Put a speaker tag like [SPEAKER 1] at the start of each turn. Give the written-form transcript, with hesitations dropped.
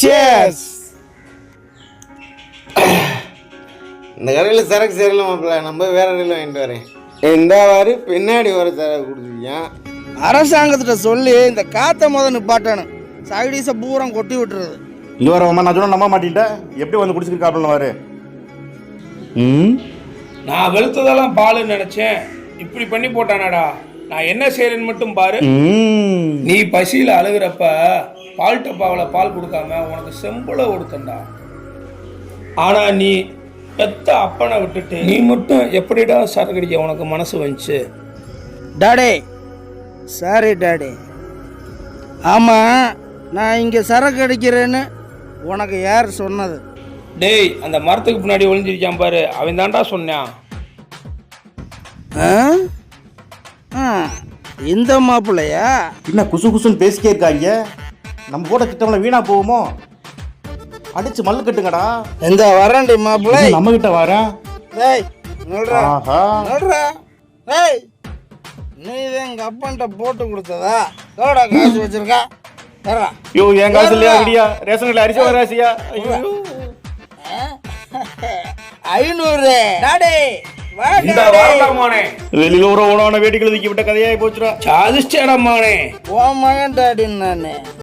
[SPEAKER 1] Chase. இந்த கடையில் சரக்கு சரியில்லை மாப்பிள்ள, நம்ம வேற கடையில் வாங்கிட்டு வரேன். இந்த வாரி பின்னாடி வர சரக்கு கொடுத்துருக்கியா?
[SPEAKER 2] அரசாங்கத்திட்ட சொல்லி இந்த காற்றை நிப்பாட்டணும். சைடிஸை பூரா கொட்டி விட்டுறது.
[SPEAKER 3] இங்கே வர நான் சொன்ன நம்ப மாட்டேன்ட்டேன். எப்படி வந்து குடிச்சிட்டு காப்பிடலாம் வாரு.
[SPEAKER 4] நான் வெளுத்ததெல்லாம் பாலுன்னு நினைச்சேன், இப்படி பண்ணி போட்டானாடா. நான் என்ன செய்யறேன்னு மட்டும் பாரு. நீ பசியில் அழுகிறப்ப பால் டப்பாவில் பால் கொடுக்காம உனக்கு செம்புல கொடுத்தண்டா. ஆனா நீ பெத்த அப்பனை விட்டுட்டு நீ மட்டும் எப்படிடா சரக்கடிக்க உனக்கு மனசு வந்துச்சு?
[SPEAKER 2] டாடே, சாரி டாடே. ஆமாம், நான் இங்கே சரக்கு அடிக்கிறேன்னு உனக்கு யார் சொன்னது?
[SPEAKER 4] டேய், அந்த மரத்துக்கு பின்னாடி ஒளிஞ்சிருக்கான் பாரு, அவன் தான்டா சொன்னான்.
[SPEAKER 2] இந்த மாப்பிள்ளையா?
[SPEAKER 3] என்ன குசு குசுன்னு பேசிக்கே இருக்காங்க. நம்ம கூட கிட்டவங்கள வீணா போகுமோ? அடிச்சு மல்லு கட்டுங்கடா.
[SPEAKER 2] இந்த வரண்டி மாப்பிள்ளை
[SPEAKER 3] நம்ம கிட்ட வரேன்.
[SPEAKER 2] டேய் நல்றா நல்றா. டேய், நீ தான் எங்கள் அப்பன்ட்ட போட்டு கொடுத்ததா? எவ்வளோடா காசு வச்சிருக்கா? தர்றா.
[SPEAKER 3] ஐயோ, என் காசு இல்லையா? விடியா ரேஷன் கடையில் அரிசி வர ராசியா?
[SPEAKER 2] 500. டாடே
[SPEAKER 3] வெளியில ஒரு உணவான வேடிக்கை விட்ட கதையாகி போச்சுடா.
[SPEAKER 4] சாதிச்சேடா மகனே.
[SPEAKER 2] ஓ மகன் டாடின்னு நான்